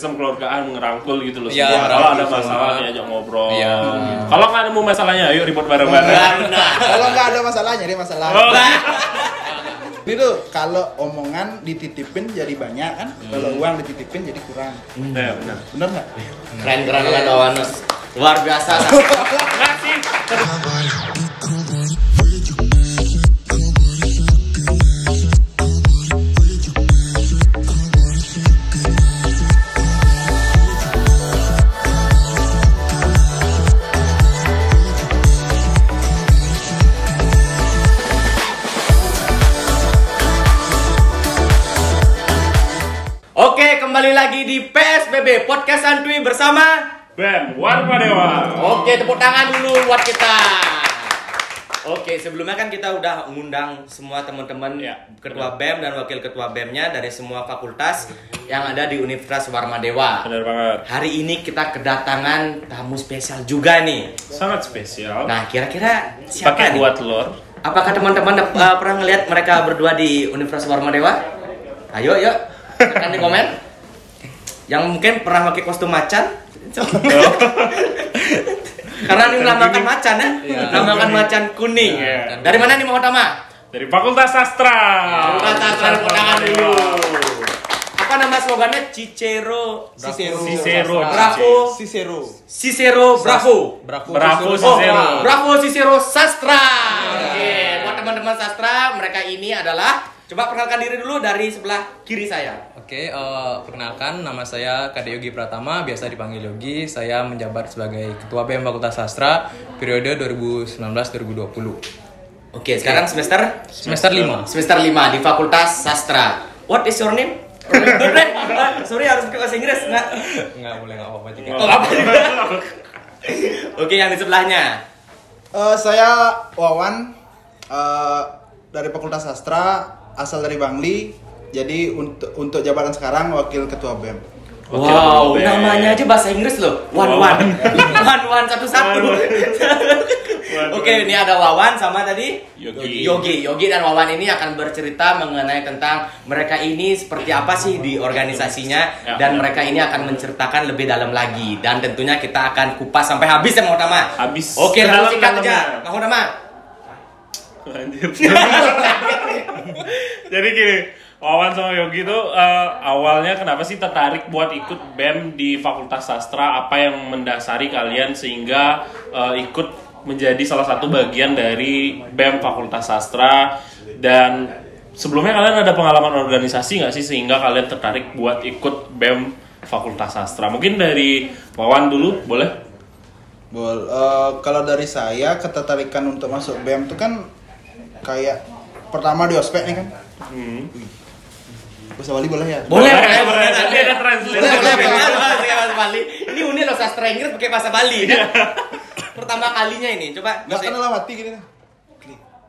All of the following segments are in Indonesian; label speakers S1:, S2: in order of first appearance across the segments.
S1: sistem keluargaan ngerangkul gitu loh.
S2: Iya,
S1: Kalau ada
S2: rangkul
S1: masalah
S2: semua.
S1: diajak ngobrol.
S2: Iya.
S1: Kalau nggak nemu masalahnya, ayo ribut bareng-bareng.
S3: Kalau nggak ada masalah jadi masalah.
S1: Oh.
S3: Ini tuh kalau omongan dititipin jadi banyak kan, kalau uang dititipin jadi kurang.
S1: Ya, benar.
S3: Bener nggak?
S4: Keren banget Wawan. Luar biasa.
S1: Nggak sih.
S4: Oke, kembali lagi di PSBB Podcast Santuy bersama
S1: BEM Warmadewa.
S4: Oke, tepuk tangan dulu buat kita. Oke, sebelumnya kan kita udah ngundang semua teman-teman
S1: Ya,
S4: ketua BEM dan wakil ketua BEM-nya dari semua fakultas yang ada di Universitas Warmadewa.
S1: Benar banget.
S4: Hari ini kita kedatangan tamu spesial juga nih.
S1: Sangat spesial.
S4: Nah, kira-kira siapa
S1: Pakai
S4: nih?
S1: buat telur.
S4: Apakah teman-teman pernah ngelihat mereka berdua di Universitas Warmadewa? Ayo, yuk, tekan di komen. Yang mungkin pernah pakai kostum macan. Karena ini melambangkan macan ya, melambangkan macan kuning.
S1: Iya.
S4: Dari mana nih Mahotama?
S1: Dari Fakultas Sastra.
S4: Fakultas Sastra, tepuk tangan dulu. Apa nama slogannya? Cicero,
S1: Cicero.
S4: Bravo,
S3: Cicero.
S4: Cicero, Bravo.
S1: Bravo
S4: Oh,
S1: Cicero.
S4: Bravo Cicero Sastra. Oke, buat teman-teman sastra, mereka ini adalah, coba perkenalkan diri dulu dari sebelah kiri saya.
S2: Oke, perkenalkan nama saya Kade Yogi Pratama, biasa dipanggil Yogi. Saya menjabat sebagai Ketua BEM Fakultas Sastra periode 2019-2020.
S4: Oke, sekarang semester
S2: 5.
S4: semester 5 di Fakultas Sastra. What is your name? Sorry, harus pakai bahasa Inggris.
S2: Enggak apa-apa juga.
S4: Oh, apa juga? Oke, yang di sebelahnya.
S3: Saya Wawan dari Fakultas Sastra, asal dari Bangli. Jadi untuk jabatan sekarang wakil ketua BEM.
S4: Wow, namanya aja bahasa Inggris loh. One satu. Oke, ini ada Wawan sama tadi Yogi dan Wawan ini akan bercerita mengenai tentang mereka ini seperti apa sih di organisasinya, dan mereka ini akan menceritakan lebih dalam lagi, dan tentunya kita akan kupas sampai habis ya Mahotama.
S1: Habis.
S4: Oke, langsung singkat
S1: Dalam-dalamnya.
S4: aja Mahotama.
S1: Lanjut. Jadi gini, Wawan sama Yogi tuh awalnya kenapa sih tertarik buat ikut BEM di Fakultas Sastra? Apa yang mendasari kalian sehingga ikut menjadi salah satu bagian dari BEM Fakultas Sastra? Dan sebelumnya kalian ada pengalaman organisasi nggak sih sehingga kalian tertarik buat ikut BEM Fakultas Sastra? Mungkin dari Wawan dulu, boleh?
S3: Kalau dari saya, ketertarikan untuk masuk BEM itu kan kayak pertama di ospek nih kan. Bahasa Bali boleh ya?
S4: Boleh.
S1: Nanti ada translate.
S4: Bahasa Bali. Ini unik loh, sastra Inggris pakai bahasa Bali. Pertama kalinya ini, coba.
S3: Nggak kan dalam hati gini nih.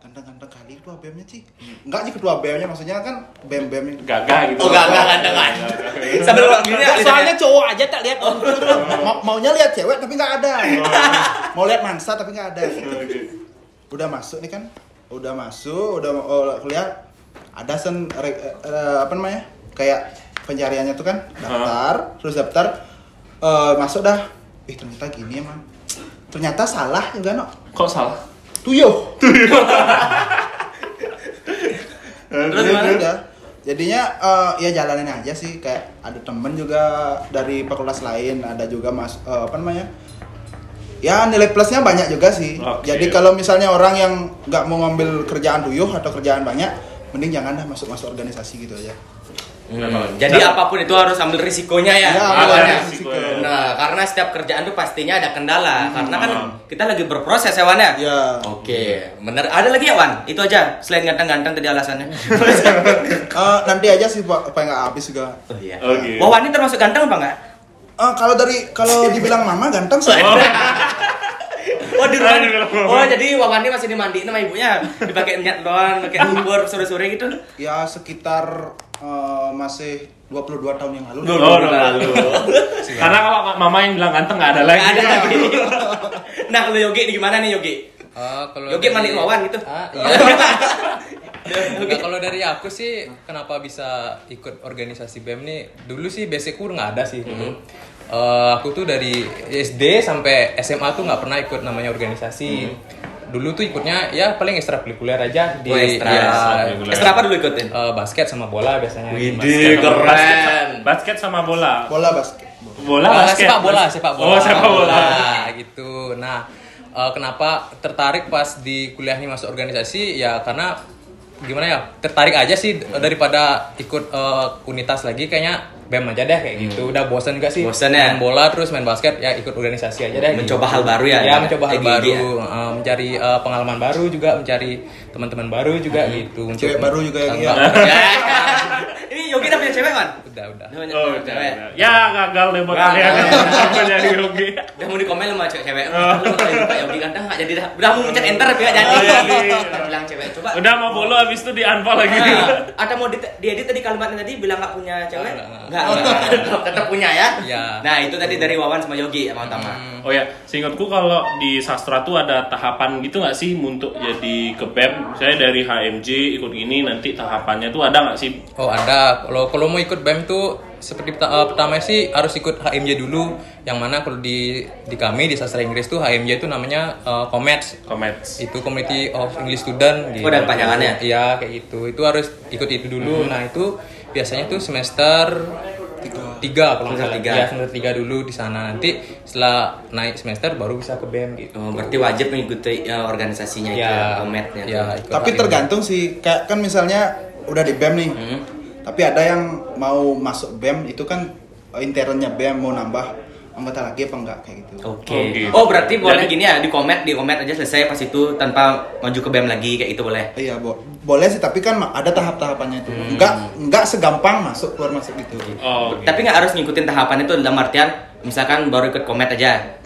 S3: Ganteng-ganteng kali itu BEM-nya sih. Enggak sih ketua BEM-nya, maksudnya kan BEM-BEM ini.
S1: Gagah gitu.
S4: Oh, gak ganteng. Sambil gini ya.
S5: Soalnya cowok aja tak lihat.
S3: Maunya lihat cewek tapi nggak ada. Mau lihat mansa tapi nggak ada. Udah masuk nih kan. Udah lihat ada apa namanya? Kayak pencariannya tuh kan daftar, masuk dah. Ternyata gini emang. Ternyata salah juga no.
S1: Kok salah?
S3: Tuyuh.
S4: Terus gimana?
S3: Udah. Jadinya ya jalanin aja sih, kayak ada temen juga dari fakultas lain, ada juga apa namanya? Ya nilai plusnya banyak juga sih.
S1: Oke.
S3: Jadi kalau misalnya orang yang nggak mau ngambil kerjaan tuyuh atau kerjaan banyak, mending jangan dah masuk organisasi gitu aja.
S4: Jadi apapun itu harus ambil risikonya ya.
S3: Ya,
S4: awalnya.
S3: risiko.
S4: Nah, karena setiap kerjaan tuh pastinya ada kendala. Karena kan kita lagi berproses ya Wan ya.
S3: Ya.
S4: Oke, bener. Ada lagi ya Wan? Itu aja. Selain ganteng-ganteng tadi alasannya.
S3: Nanti aja sih Pak, supaya nggak habis juga.
S4: Oh iya.
S1: Oke.
S4: Wah, Wan ini termasuk ganteng apa enggak?
S3: Kalau dibilang mama ganteng sih.
S4: Oh di rumah. Oh jadi Wawan ini masih dimandiin sama ibunya, dipakai minyak doang, pakai lumpur sore-sore gitu.
S3: Ya sekitar masih 22 tahun yang lalu.
S4: Lalu.
S1: Karena kalau mama yang bilang ganteng nggak ada lagi.
S4: Nggak ada lagi. Nah kalau Yogi gimana nih Yogi?
S2: Kalau
S4: Yogi mandiin Wawan gitu.
S2: Iya. Nah, kalau dari aku sih kenapa bisa ikut organisasi BEM nih? Dulu sih basicku nggak ada sih dulu. Aku tuh dari SD sampai SMA tuh nggak pernah ikut namanya organisasi. Dulu tuh ikutnya ya paling ekstrakurikuler aja di
S4: Ekstra apa dulu ikutin?
S2: Basket sama bola biasanya.
S4: Widih, keren.
S1: Basket sama bola.
S3: Bola basket.
S1: Bola basket.
S2: Sepak bola.
S1: Oh, sepak bola.
S2: Nah, gitu. Nah, kenapa tertarik pas di kuliah ini masuk organisasi? Ya karena gimana ya? Tertarik aja sih daripada ikut unitas lagi kayaknya BEM aja deh kayak gitu. Udah bosan juga sih.
S4: Bosan ya?
S2: Main bola terus main basket ya ikut organisasi aja deh.
S4: Mencoba
S2: gitu.
S4: hal baru ya?
S2: Ya, mencoba hal
S4: Kayak
S2: baru,
S4: gini ya?
S2: mencari pengalaman baru juga, mencari teman-teman baru juga gitu.
S3: Cewek baru juga ya.
S4: Ini Yogi udah punya cewek kan?
S2: Udah.
S1: Oh, cewek. Ya, gagal deh buat kalian. Aku jadi Yogi.
S4: Udah mau dikomen sama cewek. Lu kalau Pak Yogi kan nggak jadi dah. Udah mau mencet enter tapi nggak jadi. Bilang cewek coba.
S1: Udah mau follow habis itu di-unfollow lagi.
S4: Ada mau diedit tadi kalimatnya tadi bilang nggak punya cewek?
S2: Nggak.
S4: Tetap punya ya?
S2: Ya.
S4: Nah itu tadi dari Wawan sama Yogi sama Tama.
S1: Oh ya, seingatku kalau di sastra tuh ada tahapan gitu nggak sih untuk jadi ke BEM? Saya dari HMJ ikut gini, nanti tahapannya tuh ada nggak sih?
S2: Oh ada. Kalau mau ikut BEM tuh seperti pertama sih harus ikut HMJ dulu. Yang mana kalau di kami di sastra Inggris tuh HMJ itu namanya COMETS. Itu Community of English Student. Gitu.
S4: Oh dan panjangannya?
S2: Iya kayak gitu. Itu harus ikut itu dulu. Nah itu biasanya tuh semester 3 kalau nggak salah. Ya semester 3 dulu di sana. Nanti setelah naik semester baru bisa ke BEM gitu.
S4: Oh, berarti wajib mengikuti organisasinya itu
S2: Ya,
S4: COMET-nya.
S2: ya,
S4: tuh.
S3: Tapi tergantung sih, kayak kan misalnya udah di BEM nih. Tapi ada yang mau masuk BEM itu kan internnya BEM mau nambah anggota lagi apa enggak kayak gitu.
S4: Oke.
S1: Oh, gitu.
S4: Oh berarti boleh
S1: Jadi-
S4: gini ya di komet aja selesai pas itu tanpa maju ke BEM lagi kayak itu boleh.
S3: Iya, boleh sih, tapi kan ada tahap-tahapannya itu. Enggak segampang masuk keluar masuk gitu.
S1: Oh,
S4: Tapi nggak harus ngikutin tahapan itu dalam artian misalkan baru ikut komet aja,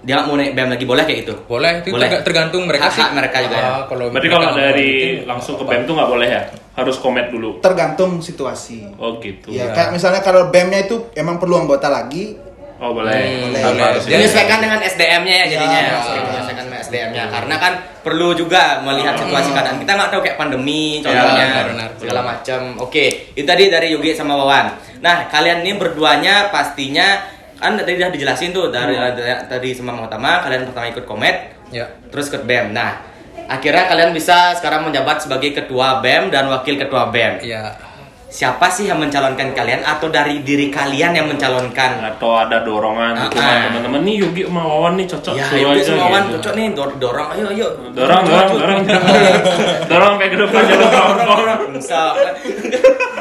S4: dia nggak mau naik BEM lagi boleh kayak gitu.
S2: Boleh, itu
S4: Boleh.
S2: tergantung mereka sih.
S4: Hak mereka juga ya.
S2: Kalau
S1: Berarti
S2: mereka
S1: kalau
S2: nggak mau
S1: dari
S2: ikutin,
S1: langsung ke
S2: apa-apa.
S1: BEM tuh nggak boleh ya? Harus komet dulu.
S3: Tergantung situasi.
S1: Oh gitu.
S3: Ya, kayak misalnya kalau BEM-nya itu emang perlu anggota lagi,
S1: Oh boleh.
S3: Boleh.
S1: Tanpa harus
S2: Boleh.
S4: Menyesuaikan dengan SDM-nya ya jadinya.
S3: Ya,
S4: Menyesuaikan dengan SDM-nya karena kan perlu juga melihat situasi keadaan. Kita nggak tahu kayak pandemi contohnya
S2: benar.
S4: segala macam. Oke, itu tadi dari Yogi sama Wawan. Nah, kalian ini berduanya pastinya kan tadi udah dijelasin tuh dari tadi sama Utama kalian pertama ikut komet,
S2: Ya.
S4: terus ikut BEM. Nah, akhirnya kalian bisa sekarang menjabat sebagai ketua BEM dan wakil ketua BEM.
S2: Iya.
S4: Siapa sih yang mencalonkan kalian atau dari diri kalian yang mencalonkan?
S1: Atau ada dorongan gitu kan teman-teman nih Yogi sama Wawan nih cocok.
S4: Ya,
S1: suruh
S4: Yogi
S1: aja
S4: sama Wawan
S1: gitu.
S4: cocok nih, dorong, ayo.
S1: Dorong sampai ke depan jadi dorong.
S4: Bisa.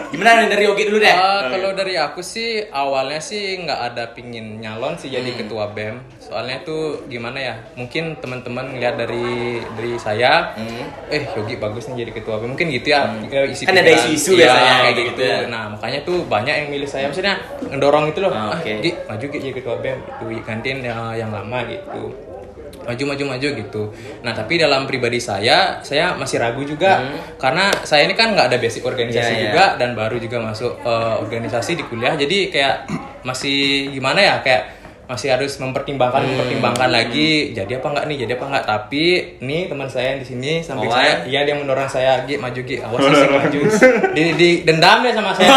S4: Gimana nih dari Yogi dulu deh?
S2: Kalau dari aku sih awalnya sih nggak ada pingin nyalon sih jadi ketua BEM. Soalnya tuh gimana ya? Mungkin teman-teman ngeliat dari saya, Yogi bagus nih jadi ketua BEM. Mungkin gitu ya.
S4: Kan ada isu-isu
S2: Iya,
S4: biasanya
S2: kayak
S4: gitu
S2: gitu.
S4: ya.
S2: Nah makanya tuh banyak yang milih saya. Maksudnya ngedorong itu loh.
S4: Oke.
S2: Gi, maju Gi jadi ketua BEM. Itu gantiin yang lama gitu. Maju gitu. Nah tapi dalam pribadi saya masih ragu juga karena saya ini kan nggak ada basic organisasi
S4: Iya, iya.
S2: juga dan baru juga masuk organisasi di kuliah. Jadi kayak masih gimana ya kayak masih harus mempertimbangkan lagi jadi apa enggak. Tapi nih teman saya yang di sini samping saya dia mendorong saya maju awas sih maju di dendam deh sama saya.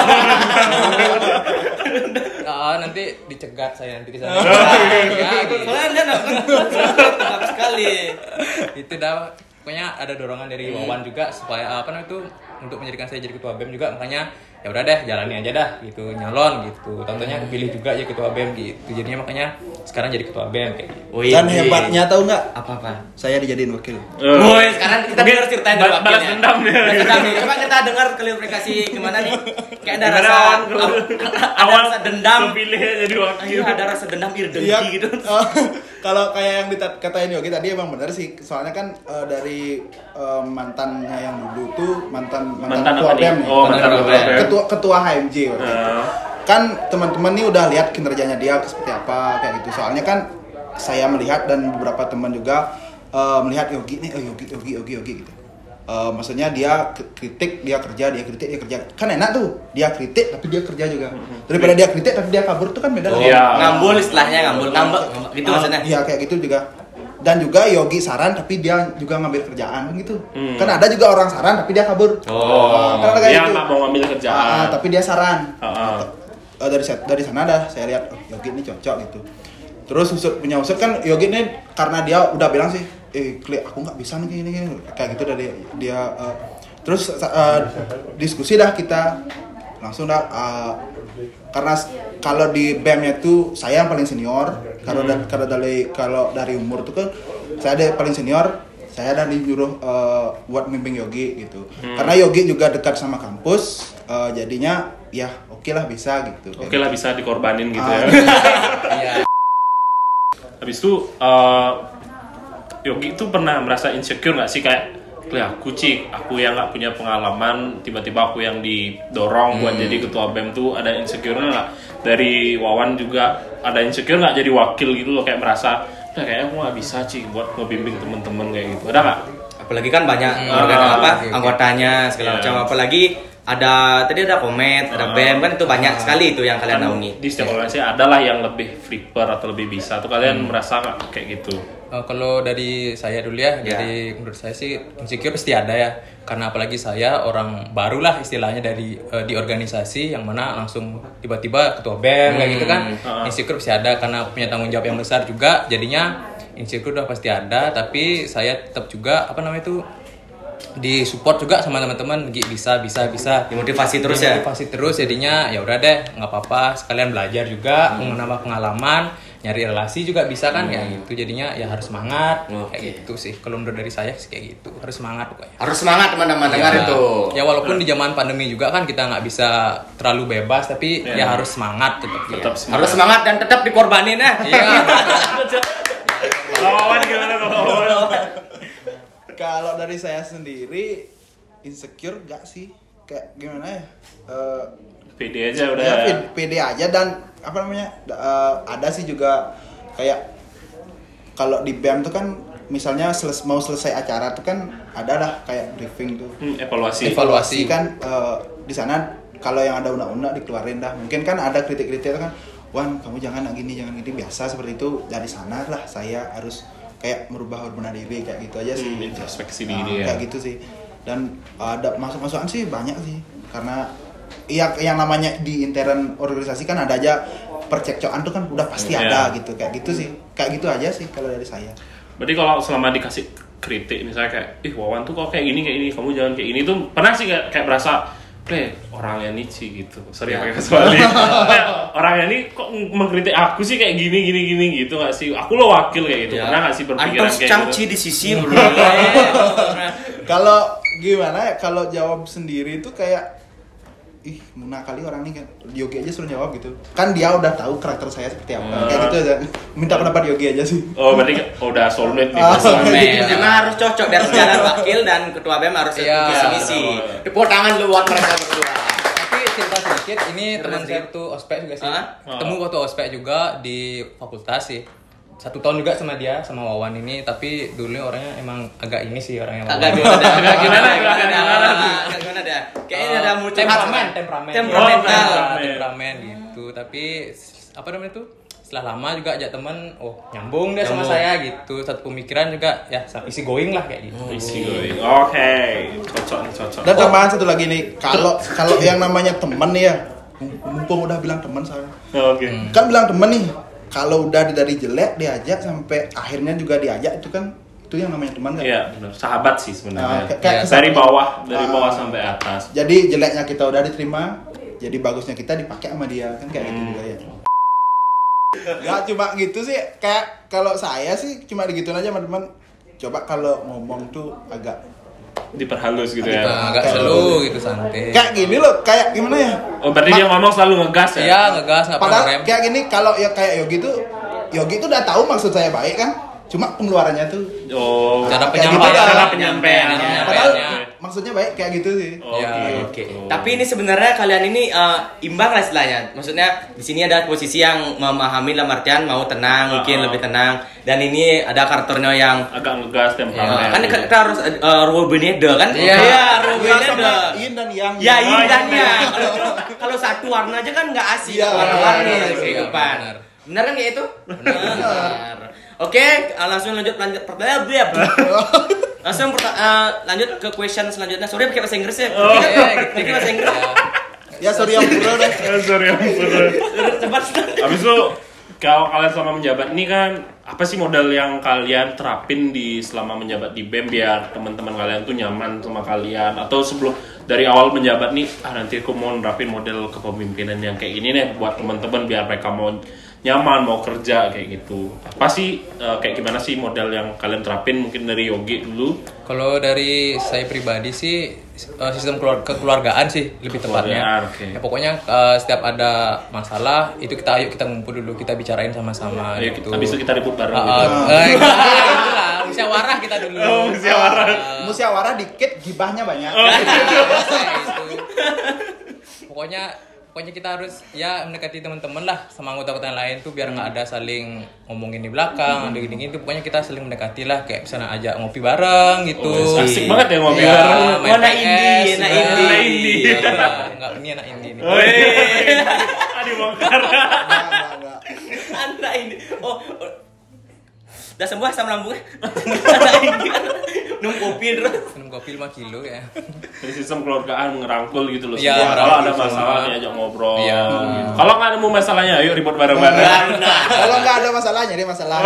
S2: Nanti dicegat saya nanti di sana. Ya, gitu.
S4: Soalnya tetap sekali.
S2: Itu dah pokoknya ada dorongan dari Wawan juga supaya untuk menjadikan saya jadi ketua BEM juga, makanya ya udah deh jalani aja dah gitu, nyalon gitu. Tentunya kepilih juga jadi ketua BEM gitu. Jadinya makanya sekarang jadi ketua BEM kayak gitu.
S3: Dan hebatnya tahu nggak?
S4: Apa?
S3: Saya dijadiin wakil.
S4: Woi, sekarang kita dengar ceritain dari wakilnya.
S1: Balas dendam dia.
S4: Balas dendam nih. Coba kita dengar klarifikasi gimana nih? Kayak ada
S1: Gimana,
S4: rasa
S1: Wan?
S4: ada rasa dendam.
S1: Kepilih jadi wakil.
S4: Iya, ada rasa dendam dengki
S3: Iya,
S4: gitu.
S3: kalau kayak yang dikatain Yogi tadi emang benar sih. Soalnya kan dari mantannya yang dulu tuh mantan
S1: Mantan
S3: ketua
S1: apa nih?
S3: BEM nih.
S1: Oh, mantan ketua BEM.
S3: Ketua HMJ waktu itu. Kan teman-teman nih udah lihat kinerjanya dia seperti apa kayak gitu. Soalnya kan saya melihat dan beberapa teman juga melihat Yogi nih, Yogi gitu. Maksudnya dia kritik, dia kerja. Kan enak tuh, dia kritik tapi dia kerja juga. Daripada dia kritik tapi dia kabur tuh kan beda.
S1: Iya.
S4: Ngambul istilahnya, ngambul gitu maksudnya.
S3: Iya kayak gitu juga. dan juga Yogi saran tapi dia juga ngambil kerjaan gitu. Kan ada juga orang saran tapi dia kabur.
S1: Kan dia nggak mau ngambil kerjaan.
S3: Tapi dia saran. Dari sana dah saya lihat Yogi ini cocok gitu. Terus punya usut kan Yogi ini karena dia udah bilang sih, aku nggak bisa nih gini kayak gitu dari dia. Terus diskusi dah kita langsung dah karena kalau di BEM-nya tuh saya yang paling senior. Kalau dari umur tuh kan saya ada paling senior, saya ada disuruh buat mimpin Yogi gitu. Karena Yogi juga dekat sama kampus, jadinya ya oke lah bisa gitu.
S1: Oke lah bisa dikorbanin gitu ya.
S2: Iya.
S1: Habis itu Yogi tuh pernah merasa insecure nggak sih kayak aku yang nggak punya pengalaman tiba-tiba aku yang didorong buat jadi ketua BEM tuh ada insecure-nya nggak? Dari Wawan juga ada insecure nggak jadi wakil gitu loh, kayak merasa kayaknya aku nggak bisa buat ngebimbing temen-temen kayak gitu, ada nggak?
S4: Apalagi kan banyak anggotanya segala macam, apalagi ada komet, ada BEM kan itu banyak sekali itu yang kalian naungi.
S1: Di setiap organisasi adalah yang lebih flipper atau lebih bisa tuh, kalian merasa nggak kayak gitu?
S2: Kalau dari saya dulu ya, jadi menurut saya sih insecure pasti ada ya, karena apalagi saya orang baru lah istilahnya di organisasi yang mana langsung tiba-tiba ketua BEM kayak gitu kan. Insecure pasti ada karena punya tanggung jawab yang besar juga, jadinya insecure udah pasti ada. Tapi saya tetap juga di support juga sama teman-teman, bisa
S4: Dimotivasi terus
S2: jadinya ya udah deh, nggak apa-apa, sekalian belajar juga, menambah pengalaman, nyari relasi juga bisa kan ya gitu. Jadinya ya harus semangat kayak gitu sih. Kalau menurut dari saya sih kayak gitu, harus semangat pokoknya.
S4: Harus semangat teman-teman, dengar itu.
S2: Ya walaupun di zaman pandemi juga kan kita nggak bisa terlalu bebas, tapi ya harus semangat tetap semangat.
S4: Harus semangat dan tetap dikorbanin ya.
S2: Iya.
S1: Lawan gimana kalau
S3: Kalau dari saya sendiri insecure gak sih, kayak gimana ya?
S1: pede aja udah.
S3: Ya, pede aja, dan ada sih juga kayak kalau di BEM tuh kan misalnya mau selesai acara tuh kan ada lah kayak briefing tuh. Evaluasi kan di sana kalau yang ada undang-undang dikeluarin dah. Mungkin kan ada kritik-kritik kan, Wan kamu jangan gini biasa seperti itu. Dari sana lah saya harus kayak merubah hormon diri kayak gitu aja sih.
S1: Introspeksi diri ya.
S3: Kayak gitu sih. Dan ada masukan sih banyak sih, karena yang namanya di intern organisasi kan ada aja percekcokan tuh kan udah pasti ada gitu, kayak gitu sih, kayak gitu aja sih kalau dari saya.
S1: Berarti kalau selama dikasih kritik misalnya kayak Wawan tuh kok kayak gini, kamu jangan kayak ini tuh, pernah sih kayak berasa orangnya nih sih gitu, sorry pakai kesuali orangnya nih kok mengkritik aku sih kayak gini gitu nggak sih, aku lo wakil kayak gitu, pernah nggak sih berpikiran
S4: Antos
S1: kayak
S4: cangci
S1: gitu?
S4: di sisi
S3: Kalau gimana ya, kalau jawab sendiri itu kayak muna kali orang ini kan, Yogi aja suruh jawab gitu kan, dia udah tahu karakter saya seperti apa, kayak gitu aja, minta pendapat Yogi aja sih.
S1: Berarti udah soulmate nih.
S4: Emang harus cocok dari sejarah wakil dan ketua BEM harus visi misi. Tepuk tangan lu buat mereka berdua.
S2: Tapi cerita sedikit, ini teman saya tuh ospek juga sih, ketemu waktu ospek juga di fakultas sih. 1 tahun juga sama dia, sama Wawan ini, tapi dulu orangnya emang agak ini sih orangnya.
S4: Gimana dah? Kayaknya ada muncul
S2: temperamen gitu. Tapi apa namanya tuh? Setelah lama juga ajak teman, nyambung dia sama saya gitu. Satu pemikiran juga ya, easy going lah kayak gitu.
S1: Easy going. Oke. Cocok.
S3: Dan tambahan satu lagi nih, kalau yang namanya teman nih ya, mumpung udah bilang teman saya. Kan bilang teman nih. Kalau udah dari jelek diajak sampai akhirnya juga diajak, itu yang namanya teman kan?
S1: Iya, benar. Sahabat sih sebenarnya.
S3: Dari
S1: bawah sampai atas.
S3: Jadi jeleknya kita udah diterima, jadi bagusnya kita dipakai sama dia kan, kayak gitu juga ya. Gak cuma gitu sih, kayak kalau saya sih cuma digituin aja sama teman. Coba kalau ngomong tuh agak
S1: diperhalus gitu ya.
S2: Agak slow gitu, santai.
S3: Kayak gini loh, kayak gimana ya?
S1: Berarti dia ngomong selalu ngegas ya?
S2: Iya, ngegas, nggak pernah rem.
S3: Kayak gini, kalau ya kayak Yogi tuh udah tahu maksud saya baik kan? Cuma pengeluarannya tuh.
S2: Cara
S1: penyampaiannya.
S3: Padahal maksudnya baik kayak gitu sih.
S4: Oke. Tapi ini sebenarnya kalian ini imbang lah istilahnya. Maksudnya di sini ada posisi yang memahami dalam artian mau tenang, mungkin lebih tenang. Dan ini ada karakternya yang
S1: agak ngegas, temperamen.
S4: Kan kita harus Rubenede kan?
S2: Iya,
S4: Rubenede.
S3: Yin dan yang.
S4: Ya, yin dan yang. Kalau satu warna aja kan nggak asik. Warna-warni kehidupan. Benar kan kayak itu? Benar. Oke, langsung lanjut pertanyaan. Langsung lanjut ke question selanjutnya. Sorry pakai bahasa Inggris ya. Pakai bahasa Inggris.
S3: Ya sorry yang pura deh.
S1: Sorry yang pura.
S4: Cepat.
S1: Habis itu kalau kalian selama menjabat ini kan apa sih modal yang kalian terapin di selama menjabat di BEM biar teman-teman kalian tuh nyaman sama kalian, atau sebelum dari awal menjabat nih nanti aku mau nerapin model kepemimpinan yang kayak gini nih buat teman-teman biar mereka mau nyaman mau kerja kayak gitu. Apa sih kayak gimana sih modal yang kalian terapin, mungkin dari Yogi dulu?
S2: Kalau dari saya pribadi sih sistem kekeluargaan sih lebih tepatnya.
S1: Okay.
S2: Ya, pokoknya setiap ada masalah itu ayo kita ngumpul dulu, kita bicarain sama-sama gitu.
S1: Habis itu kita ribut bareng
S2: Itulah, musyawarah kita dulu.
S3: Musyawarah dikit, gibahnya banyak.
S2: Itu. Pokoknya kita harus ya mendekati teman-teman lah sama anggota-anggota yang lain tuh biar nggak ada saling ngomongin di belakang, ada gini-gini tuh. Pokoknya kita saling mendekati lah, kayak misalnya ajak ngopi bareng gitu.
S1: Asik banget ya ngopi
S2: Ya,
S1: bareng.
S2: main
S4: Anak
S2: PS,
S4: indie, anak
S2: ya.
S4: indie.
S2: Iya, Enggak, ini anak indie nih.
S1: Aduh bongkar.
S3: Enggak.
S4: Anak ini. Udah sembuh asam lambungnya. Anak ini kan minum kopi terus.
S2: Minum kopi 5 kilo ya.
S1: Dari sistem keluargaan ngerangkul gitu loh.
S2: Iya,
S1: Semua. Kalau ada
S2: ngerangkul
S1: masalah
S2: semua.
S1: diajak ngobrol.
S2: Iya.
S1: Gitu. Kalau nggak nemu masalahnya, ayo ribut bareng-bareng.
S3: Kalau nggak ada masalahnya, dia masalah.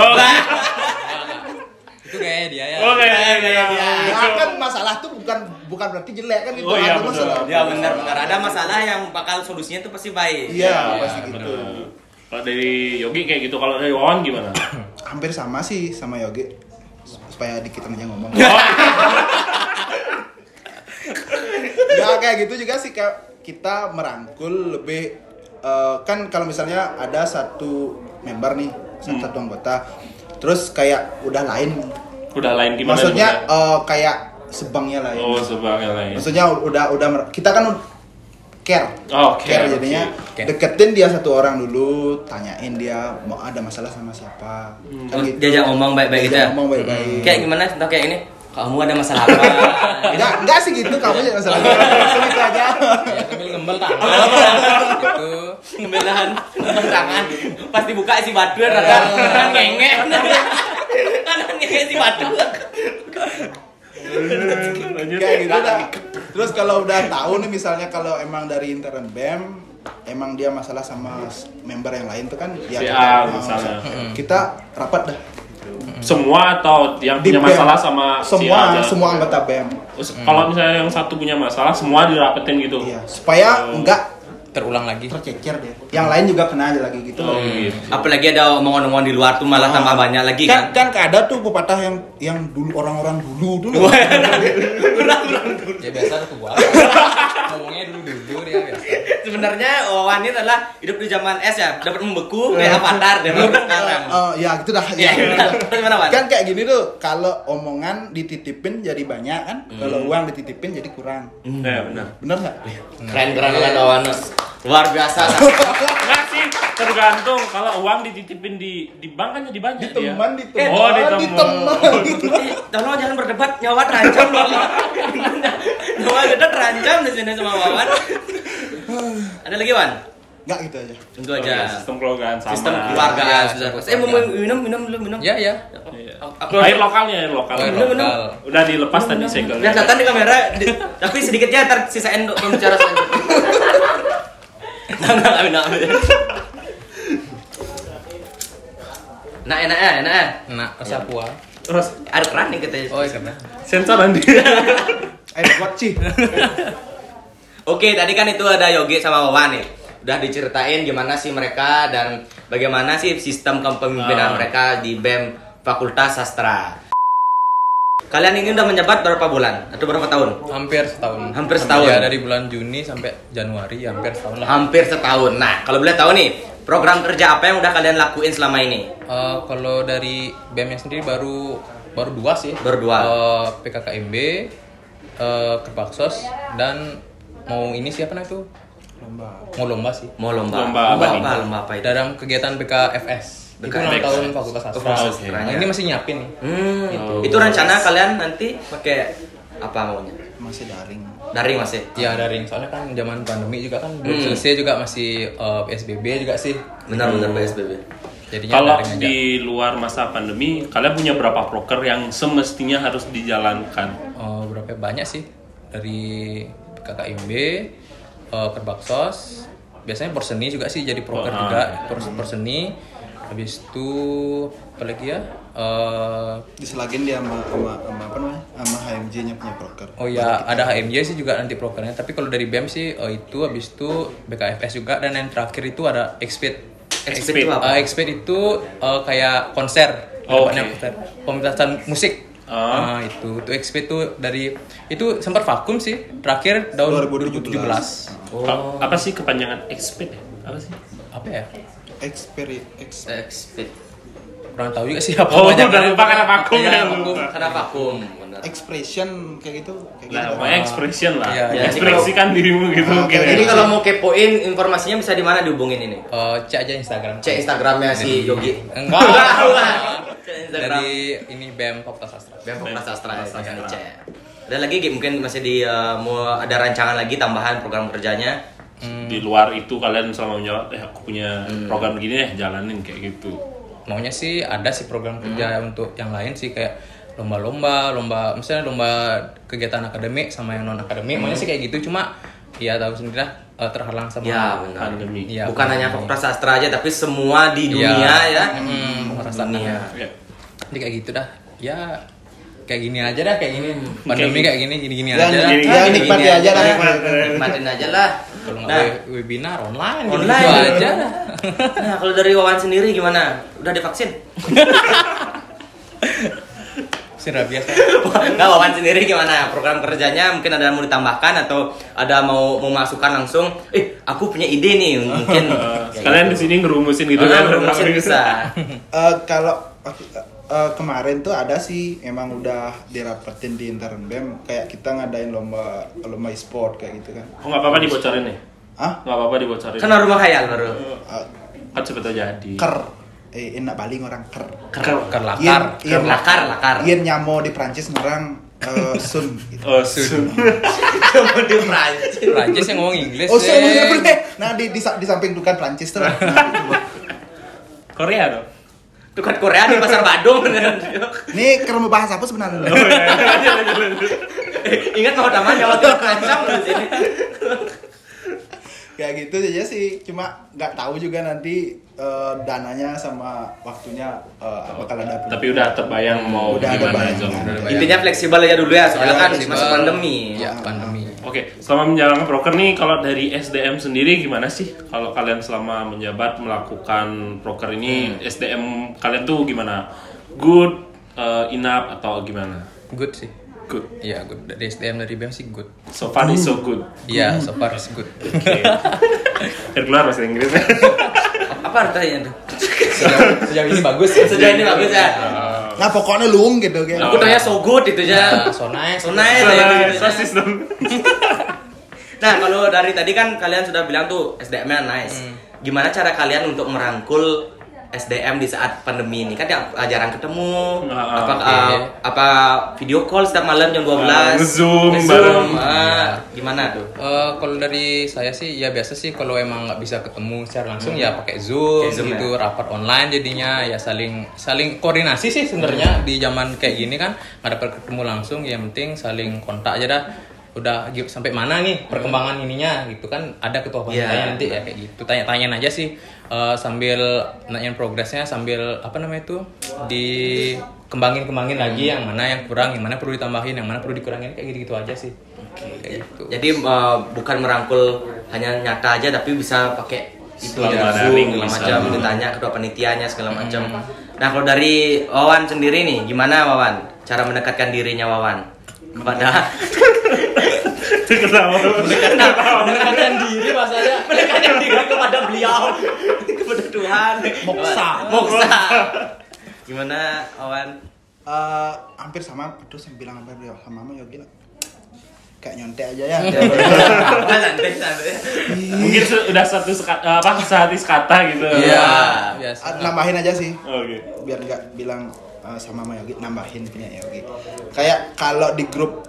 S2: Itu kayak dia ya.
S1: Oke.
S3: Nah, kan masalah tuh bukan berarti jelek kan gitu.
S1: Oh, iya,
S3: ada
S1: betul.
S3: masalah.
S4: Ya benar. Ada masalah yang bakal solusinya tuh pasti baik.
S3: Iya, pasti gitu.
S1: Bener. Kalau dari Yogi kayak gitu, kalau dari Wawan gimana?
S3: Hampir sama sih sama Yogi. Supaya dikit aja ngomong. Ya kayak gitu juga sih, kayak kita merangkul lebih kan kalau misalnya ada satu member nih, satu anggota, terus kayak udah lain.
S1: Udah lain gimana?
S3: Maksudnya kayak sebangnya lain.
S1: Oh, sebagainya lain.
S3: Maksudnya kita kan care.
S1: Oh,
S3: care jadinya
S2: Care.
S3: deketin dia satu orang dulu, tanyain dia mau ada masalah sama siapa. Kan gitu.
S4: Diajak ngomong baik-baik gitu ya.
S3: Diajak ngomong baik-baik.
S4: Kayak gimana contoh kayak ini? Kamu ada masalah apa?
S3: Enggak sih gitu, kamu jangan masalah. Gitu aja.
S2: Ya sambil ngembel tangan gitu.
S4: Ngembelan tangan. Pas dibuka isi batu rada ngengek. Kanan ngengek si batu.
S1: Lanjut.
S3: Kayak gitu dah. Terus kalau udah tahu nih misalnya kalau emang dari intern BEM emang dia masalah sama member yang lain tuh kan ya
S1: Si
S3: kita,
S1: A misalnya.
S3: kita rapat dah.
S1: Semua atau yang
S3: Di
S1: punya
S3: BEM.
S1: masalah sama si A aja?
S3: semua anggota BEM.
S1: Kalau misalnya yang satu punya masalah, semua dirapetin gitu.
S3: Iya, supaya enggak
S2: Terulang lagi.
S3: tercecer deh. Yang lain juga kena aja lagi gitu loh.
S1: Gitu.
S4: Apalagi ada omongan-omongan di luar tuh malah tambah banyak lagi kan.
S3: Kan ada tuh pepatah yang dulu orang-orang dulu.
S2: Ya biasa tuh gua. Ngomongnya dulu dia biasa.
S4: Sebenarnya Wawan ini adalah hidup di zaman es ya, dapat membeku kayak avatar dan sekarang.
S3: Ya gitu dah.
S4: Ya, terus gimana, Wan?
S3: Kan kayak gini tuh, kalau omongan dititipin jadi banyak kan, kalau uang dititipin jadi kurang.
S1: Ya benar.
S3: Bener nggak?
S4: Keren-keren banget Wawan. Luar biasa.
S1: Enggak sih, tergantung. Kalau uang dititipin di bank kan jadi banyak
S3: Di teman,
S1: dia.
S3: di teman,
S1: Oh, di
S3: di
S1: teman.
S3: teman.
S4: Tolong jangan berdebat, nyawa terancam loh. Nyawa kita terancam di sini sama Wawan. Ada lagi Wan?
S3: Nggak gitu aja.
S4: Tentu aja.
S1: Sistem keluargaan sama.
S4: Sistem keluargaan
S2: Ya,
S4: sudah.
S2: sistem
S4: Mau minum dulu.
S2: Ya.
S1: Iya.
S4: Aku
S1: Air lokalnya, air lokal.
S2: Air
S4: minum.
S2: lokal.
S1: Udah dilepas tadi segelnya.
S4: Biar kelihatan di kamera, tapi sedikit aja ntar sisain untuk pembicara selanjutnya. Nah. Nah, enak ya.
S2: Nah, rasa puas.
S1: Terus
S4: Air keran nih katanya.
S2: Oh, iya karena.
S1: sensor nanti.
S3: Buat sih.
S4: Oke, tadi kan itu ada Yogi sama Wawan nih. Udah diceritain gimana sih mereka dan bagaimana sih sistem kepemimpinan mereka di BEM Fakultas Sastra. Kalian ini udah menjabat berapa bulan atau berapa tahun?
S2: Hampir setahun.
S4: Hampir setahun.
S2: Ya, dari bulan Juni sampai Januari, hampir setahun lah.
S4: Hampir setahun. Nah, kalau boleh tahu nih, program kerja apa yang udah kalian lakuin selama ini?
S2: Kalau dari BEM-nya sendiri baru 2 sih.
S4: Baru 2.
S2: PKKMB, Kerpaksos, dan mau ini siapa nah itu? Mau lomba sih.
S4: Mau lomba.
S1: Lomba apa nih?
S4: Lomba apa itu?
S2: Dalam kegiatan BKFS. Itu
S4: BKFS.
S2: 6 tahun Fakultas Sastra.
S1: Oke.
S2: Nah, ini masih nyiapin nih.
S4: Itu rencana kalian nanti pakai apa maunya?
S3: Masih daring.
S4: Daring masih.
S2: Ya daring, soalnya kan zaman pandemi juga kan belum selesai juga masih PSBB juga sih.
S4: Benar-benar PSBB.
S2: Jadinya
S1: Kalau
S2: daring aja.
S1: di luar masa pandemi, kalian punya berapa proker yang semestinya harus dijalankan?
S2: Berapa banyak sih dari KKIMB, Perbaksos, biasanya Porseni juga sih jadi proker juga, Porseni. Habis itu apa lagi ya?
S3: Diselagin dia sama apa namanya? Sama HMJ-nya punya proker.
S2: Oh ya, ada HMJ sih juga nanti prokernya. Tapi kalau dari BEM sih itu habis itu BKFS juga, dan yang terakhir itu ada Exped.
S4: Exped itu apa?
S2: Exped itu kayak konser,
S1: Oke.
S2: konser, pementasan musik. Itu Exped itu dari itu sempat vakum sih terakhir tahun 2017.
S1: Apa sih kepanjangan expert ya? Apa sih?
S2: Apa ya?
S4: Exped.
S2: Kurang tahu juga sih apa.
S1: Oh,
S2: banyak
S1: udah lupa karena vakum
S2: Iya,
S1: ya.
S2: vakum.
S4: Karena vakum, benar.
S3: Expression kayak gitu.
S1: Lah, pokoknya expression lah.
S2: Iya, iya.
S1: Ekspresikan dirimu gitu mungkin.
S3: kayak
S1: ya.
S4: Jadi kalau mau kepoin informasinya bisa di mana dihubungin ini?
S2: Cek aja Instagram.
S4: Cek Instagramnya si Yogi.
S2: Enggak.
S4: Cek Instagram.
S2: Dari ini BEM Fakultas Sastra.
S4: BEM Fakultas Sastra ya, silahkan dicek. Ada lagi Gi? Mungkin masih mau ada rancangan lagi tambahan program kerjanya.
S1: Di luar itu kalian selama menjawab, aku punya program gini deh, jalanin kayak gitu.
S2: Maunya sih ada sih program kerja untuk yang lain sih, kayak lomba, misalnya lomba kegiatan akademik sama yang non akademik. Maunya sih kayak gitu, cuma ya tahu sendiri lah terhalang sama
S4: Ya benar.
S1: Pandemi.
S2: Iya,
S4: Bukan hanya
S2: pandemi.
S4: Fakultas Sastra aja, tapi semua di dunia ya.
S2: Merasa
S4: Dunia.
S1: Ya.
S2: Jadi kayak gitu dah. Ya kayak gini aja dah, kayak gini. Pandemi kayak gini
S3: Ya,
S2: aja dah.
S1: gini-
S3: ya
S4: Gini-gini
S3: nikmati aja lah.
S4: Nikmatin aja lah.
S2: Kalau
S4: Nah,
S2: nggak webinar online,
S4: Online.
S2: gitu aja dah.
S4: nah kalau dari Wawan sendiri gimana? Udah divaksin?
S2: Sudah biasa.
S4: Nggak, Wawan sendiri gimana? Program kerjanya mungkin ada yang mau ditambahkan atau ada mau masukkan langsung? Aku punya ide nih, mungkin.
S1: Sekalian di sini ngerumusin gitu kan.
S4: Masih bisa.
S3: Kalau kemarin tuh ada sih emang udah dirapetin di intern BEM, kayak kita ngadain lomba e-sport kayak gitu kan.
S1: Oh, nggak apa-apa dibocorin nih.
S3: Ah?
S1: Nggak apa-apa dibocorin.
S4: Kan rumah khayal baru.
S1: Kan cepet jadi.
S3: Enak baling orang ker.
S2: Kerlakar.
S4: Lakar.
S3: Ien nyamo di Prancis orang sun gitu.
S1: Oh, sun.
S4: Cuma di Prancis.
S2: Prancis yang ngomong Inggris.
S3: Oh, sun
S2: Seng.
S3: bener. Nah, di samping dukan Prancis tuh. Nah,
S1: Korea dong.
S4: Tukar Korea di pasar Badung.
S3: nih ker mau bahas apa sebenarnya?
S4: Ingat mau tamannya waktu terancam di sini.
S3: Kayak gitu aja sih, cuma nggak tahu juga nanti dananya sama waktunya bakal ada.
S1: Tapi udah terbayang mau
S3: Udah ada
S1: gimana
S3: bayangan.
S1: aja.
S4: Intinya fleksibel aja dulu ya, soalnya kan
S2: Fleksibel.
S4: masuk pandemi.
S2: Ya, pandemi.
S1: Oke, selama menjalankan proker nih, kalau dari SDM sendiri gimana sih? Kalau kalian selama menjabat melakukan proker ini, SDM kalian tuh gimana? Good, enough atau gimana?
S2: Good sih.
S1: Good.
S2: Iya, good. Dari SDM dari BEM sih good.
S1: So far is so good.
S2: Iya, so far is good.
S1: Oke. Biar keluar bahasa Inggrisnya.
S4: Apa artinya tuh?
S2: Sejauh ini bagus.
S4: Sejauh ini bagus ya.
S3: Nah, pokoknya lung gitu kan.
S4: Aku tanya so good itu aja.
S2: So nice.
S4: So nice ya.
S1: Sosis dong.
S4: Nah, kalau dari tadi kan kalian sudah bilang tuh SDM-nya nice. Gimana cara kalian untuk merangkul SDM di saat pandemi ini? Kan jarang ketemu. Apa video call setiap malam jam 12?
S1: Nge-zoom bareng.
S4: Gimana tuh?
S2: Kalau dari saya sih ya biasa sih, kalau emang nggak bisa ketemu secara langsung ya pakai Zoom,
S4: Kayak Zoom
S2: gitu, rapat online jadinya ya saling koordinasi sih sebenarnya di zaman kayak gini kan nggak dapat ketemu langsung, ya yang penting saling kontak aja dah. Udah sampai mana nih perkembangan ininya gitu kan, ada ketua panitianya nanti ya kayak gitu, tanya-tanyain aja sih sambil nanyain progresnya, sambil apa namanya itu dikembangin lagi yang mana yang kurang, yang mana perlu ditambahin, yang mana perlu dikurangin, kayak gitu aja sih. Kayak gitu.
S4: Jadi bukan merangkul hanya nyata aja, tapi bisa pakai itu
S1: Selama
S4: ya,
S1: daring
S4: segala
S1: bisa.
S4: macam, ditanya ketua panitianya segala macam. Nah, kalau dari Wawan sendiri nih, gimana Wawan? Cara mendekatkan dirinya Wawan kepada
S2: Mendekatkan diri bahasanya.
S4: mendekatkan diri kepada beliau, kepada Tuhan.
S2: Moksa.
S4: Gimana Wawan?
S3: Hampir sama, terus yang bilang hampir sama Mama Yogi lah. Kayak nyontek aja ya.
S4: Santai.
S1: Mungkin udah sehati sekata gitu.
S2: Iya, biasa.
S3: Nambahin aja sih.
S1: Oke.
S3: Biar nggak bilang sama Mama Yogi, nambahin punya Yogi. Kayak kalau di grup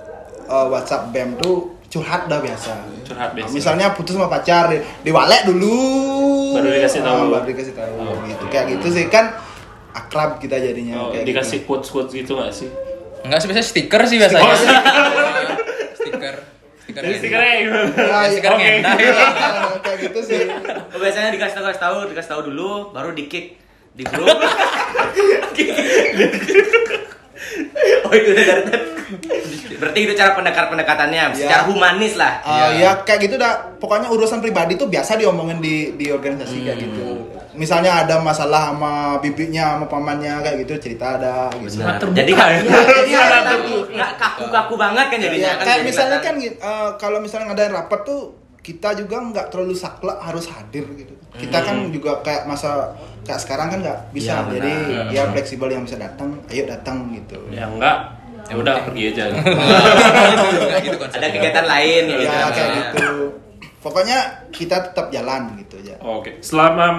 S3: WhatsApp BEM tuh curhat dah biasa.
S1: Curhat biasa.
S3: Misalnya putus sama pacar, diwalek dulu.
S1: Baru dikasih tahu.
S3: Baru dikasih tahu. Gitu. Kayak gitu sih kan akrab kita jadinya. Kayak
S1: dikasih
S3: gitu.
S1: quotes gitu nggak sih?
S2: Enggak sih, biasanya stiker sih biasanya. Stiker.
S1: Jadi stikernya gimana?
S2: Stiker
S1: Oke.
S2: ngendah.
S3: Kayak gitu sih.
S4: Biasanya dikasih tahu dulu, baru di-kick di grup. Oh itu udah dari tadi. Berarti itu cara pendekatannya, secara humanis lah.
S3: Ya kayak gitu dah. Pokoknya urusan pribadi tuh biasa diomongin di organisasi kayak gitu. Misalnya ada masalah sama bibinya, sama pamannya kayak gitu, cerita ada gitu.
S4: Jadi nggak kaku-kaku banget kan jadinya.
S3: Ya, kayak misalnya kan kalau misalnya ngadain rapat tuh kita juga nggak terlalu saklek harus hadir gitu. Kita kan juga kayak kayak sekarang kan nggak bisa,
S4: Ya,
S3: jadi ya fleksibel, yang bisa datang, ayo datang gitu.
S1: Ya enggak, ya udah pergi aja.
S2: Gitu konsepnya.
S4: Ada kegiatan lain ya, gitu.
S3: Ya kayak gitu. Pokoknya kita tetap jalan gitu aja.
S1: Oke, selama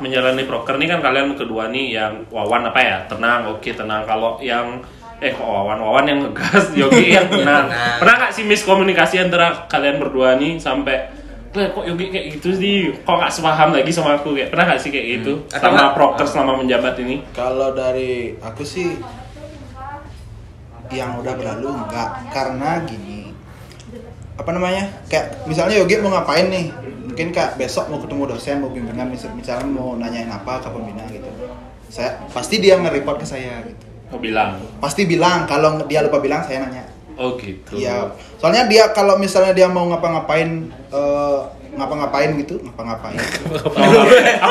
S1: menjalani proker nih kan kalian kedua nih yang Wawan apa ya, tenang, oke tenang. Kalau yang Wawan yang ngegas, Yogi yang tenang. Pernah nggak sih miskomunikasi antara kalian berdua nih sampai kok Yogi kayak gitu sih, kok nggak sepaham lagi sama aku, kayak pernah nggak sih kayak gitu sama proker selama menjabat ini?
S3: Kalau dari aku sih yang udah berlalu enggak, karena gini, apa namanya, kayak misalnya Yogi mau ngapain nih, mungkin kayak besok mau ketemu dosen, mau bimbingan, misalnya mau nanyain apa ke pembina gitu, pasti dia nge-report ke saya gitu.
S1: Mau bilang?
S3: Pasti bilang, kalau dia lupa bilang saya nanya.
S1: Oh gitu.
S3: Iya, soalnya dia kalau misalnya dia mau ngapa-ngapain gitu, ngapa-ngapain.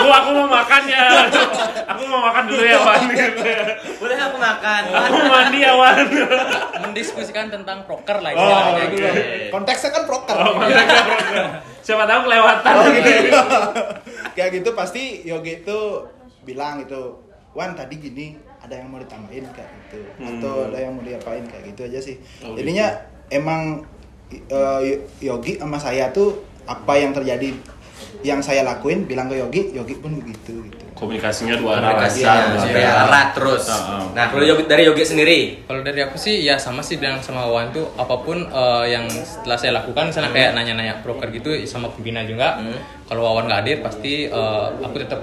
S1: aku mau makan ya. Aku mau makan dulu ya, Wan.
S4: Boleh aku makan.
S1: Aku mau mandi ya, Wan.
S2: Mendiskusikan tentang proker lah
S1: Oh,
S2: istilahnya gitu.
S3: Konteksnya kan proker.
S1: Siapa tahu kelewatan.
S3: Gitu. Kayak gitu pasti Yogi itu bilang gitu, Wan tadi gini, ada yang mau ditambahin kayak gitu, atau ada yang mau diapain kayak gitu aja sih. Jadinya emang Yogi sama saya tuh apa yang terjadi, yang saya lakuin bilang ke Yogi pun begitu gitu.
S1: Komunikasinya dua arah.
S4: Erat terus. Nah, kalau dari Yogi sendiri,
S2: kalau dari aku sih ya sama sih dengan sama Wawan tuh, apapun yang setelah saya lakukan, misalnya kayak nanya-nanya broker gitu sama pembina juga. Kalau Wawan nggak hadir pasti aku tetap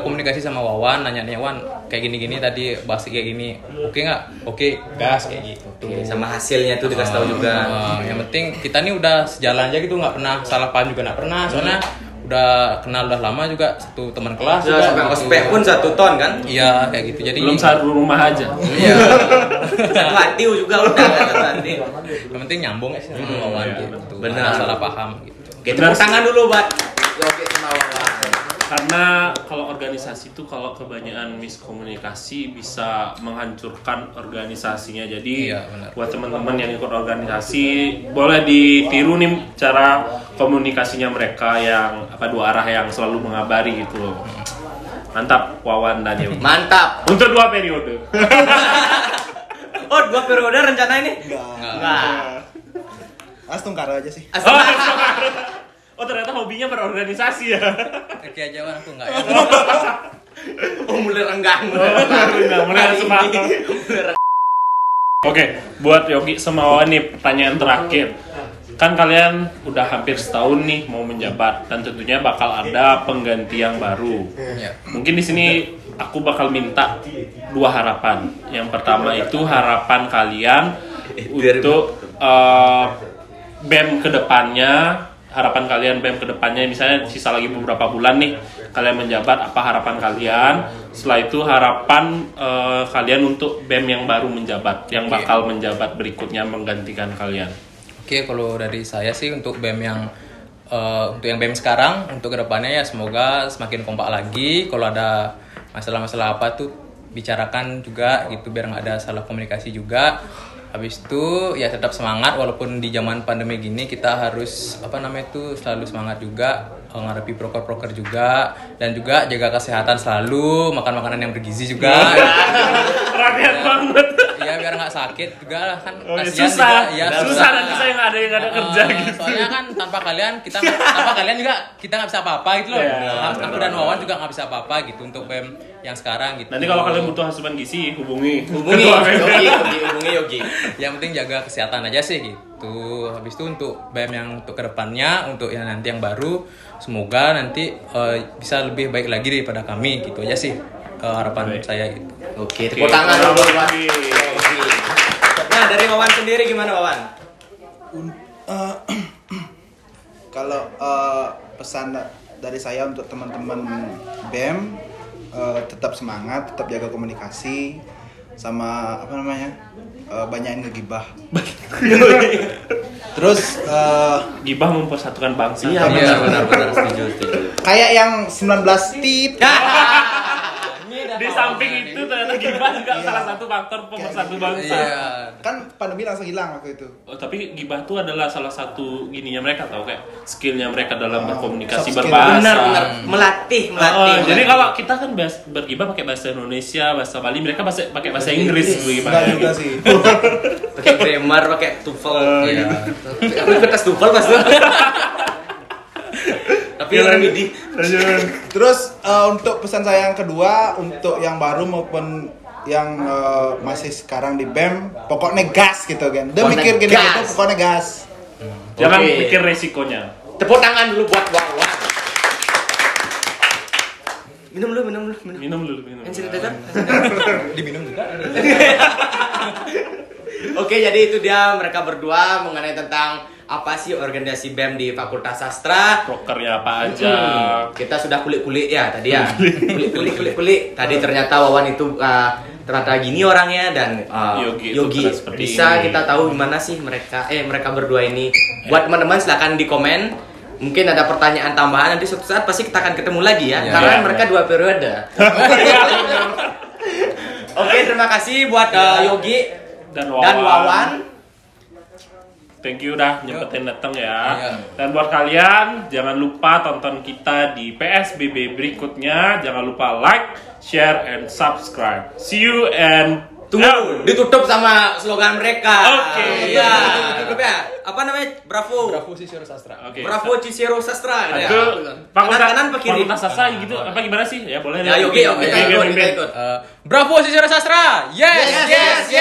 S2: komunikasi sama Wawan, nanya-nanya Wan kayak gini-gini tadi bahas kayak gini, oke nggak? Oke, gas kayak gitu.
S4: Sama hasilnya tuh dikasih tahu juga.
S2: Yang penting kita nih udah sejalan aja gitu, nggak pernah salah paham juga, nggak pernah. Soalnya udah kenal udah lama juga, satu teman kelas juga.
S4: Sampai ospek pun 1 ton kan?
S2: Iya kayak gitu. Jadi
S1: belum satu rumah aja.
S2: Iya.
S4: Satu hati juga udah satu hati.
S2: Yang penting nyambung ya sih sama Wawan gitu.
S4: Benar.
S2: Nggak salah paham gitu.
S4: Oke, tepuk tangan dulu buat Yogi sama Wawan.
S1: Karena kalau organisasi itu kalau kebanyakan miskomunikasi bisa menghancurkan organisasinya. Jadi
S2: Iya, benar.
S1: buat teman-teman yang ikut organisasi boleh ditiru nih cara komunikasinya mereka yang dua arah yang selalu mengabari gitu loh. Mantap Wawan dan Yogi.
S4: Mantap.
S1: Untuk 2 periode.
S4: Oh, 2 periode rencana ini?
S3: Enggak. Tungkar aja sih.
S1: Oh ternyata hobinya berorganisasi ya.
S2: Oke aja Wan, aku nggak ya.
S4: Oh, mulai renggang.
S1: Mulai semangat. Oke, buat Yogi sama Wawan nih pertanyaan terakhir. Kan kalian udah hampir setahun nih mau menjabat dan tentunya bakal ada pengganti yang baru.
S2: Iya.
S1: Mungkin di sini aku bakal minta 2 harapan. Yang pertama itu harapan kalian untuk BEM kedepannya. Harapan kalian BEM kedepannya, misalnya sisa lagi beberapa bulan nih kalian menjabat, apa harapan kalian? Setelah itu harapan kalian untuk BEM yang baru menjabat, yang bakal menjabat berikutnya menggantikan kalian.
S2: Oke, kalau dari saya sih untuk BEM yang untuk yang BEM sekarang, untuk kedepannya ya semoga semakin kompak lagi. Kalau ada masalah-masalah apa tuh bicarakan juga gitu, biar nggak ada salah komunikasi juga. Habis itu ya tetap semangat, walaupun di zaman pandemi gini kita harus selalu semangat juga, menghadapi proker-proker juga, dan juga jaga kesehatan selalu, makan makanan yang bergizi juga.
S1: Perhatian banget.
S2: Iya, biar nggak sakit juga lah kan.
S1: Susah.
S2: Juga, ya,
S1: Susah nanti saya nggak ada kerja gitu.
S2: Soalnya kan tanpa kalian juga kita nggak bisa apa-apa gitu loh. Aku dan Wawan juga nggak bisa apa-apa gitu untuk BEM yang sekarang gitu.
S1: Nanti kalau kalian butuh asupan gizi hubungi
S4: Yogi.
S2: Yang penting jaga kesehatan aja sih gitu. gitu. Habis itu untuk BEM yang untuk kedepannya, untuk yang nanti yang baru, semoga nanti bisa lebih baik lagi daripada kami. Gitu aja sih harapan saya gitu.
S4: Oke, tepuk tangan dulu buat Yogi. Nah, dari Wawan sendiri gimana Wawan?
S3: Kalau pesan dari saya untuk teman-teman BEM, tetap semangat, tetap jaga komunikasi, sama apa namanya, banyakin ngegibah. Terus
S1: Gibah mempersatukan bangsa.
S4: Iya, benar, setuju.
S3: kayak yang 19 tip.
S1: Di samping itu ternyata gibah juga salah satu faktor pemersatu bangsa.
S2: Iya.
S3: Kan pandemi langsung hilang waktu itu.
S1: Oh, tapi gibah itu adalah salah satu gininya mereka, tahu kayak skillnya mereka dalam berkomunikasi,
S3: soft skill.
S1: berbahasa.
S4: Benar, melatih.
S1: Jadi kalau kita kan bergibah pakai bahasa Indonesia, bahasa Bali, mereka pakai bahasa Inggris
S3: Enggak juga sih.
S4: pakai grammar, pakai TOEFL.
S2: Iya.
S4: Aku ikut tes TOEFL pas itu. Tapi orang midi.
S3: Terus untuk pesan saya yang kedua, untuk yang baru maupun yang masih sekarang di BEM, pokoknya gas gitu kan. Udah
S4: Pokoknya
S3: mikir gini
S4: gas.
S3: gitu, pokoknya gas.
S1: Jangan
S4: Oke.
S1: pikir resikonya.
S4: Tepuk tangan dulu buat Wawan. Minum dulu.
S1: Minum dulu.
S4: Yang sanitizer.
S2: Diminum juga.
S4: Oke, jadi itu dia mereka berdua mengenai tentang apa sih organisasi BEM di Fakultas Sastra.
S1: Prokernya apa aja.
S4: Kita sudah kulik-kulik ya tadi ya. Kulik. Tadi ternyata Wawan itu ternyata gini orangnya, dan
S1: Yogi itu
S4: Yogi
S1: ternyata seperti
S4: bisa
S1: ini.
S4: kita tahu gimana sih mereka berdua ini. Buat teman-teman silakan di komen. Mungkin ada pertanyaan tambahan, nanti suatu saat pasti kita akan ketemu lagi ya,
S2: Iya,
S4: karena
S1: iya,
S4: mereka 2 periode. Oke, terima kasih buat Yogi
S1: Dan
S4: dan Wawan.
S1: Thank you udah nyempetin datang ya.
S2: Iya.
S1: Dan buat kalian jangan lupa tonton kita di PSBB berikutnya. Jangan lupa like, share, and subscribe. See you and
S4: Tunggu, ditutup sama slogan mereka.
S1: Oke.
S4: Iya, ditutup ya. Apa namanya? Bravo.
S2: Bravo Cicero Sastra.
S1: Oke.
S4: Bravo Cicero Sastra. Ya.
S1: Itu
S4: Kanan apa kiri?
S1: Fakultas Sastra gitu. Apa gimana sih? Ya boleh.
S4: Ya, Yogi, kita ikut.
S2: Bravo Cicero Sastra. Yes.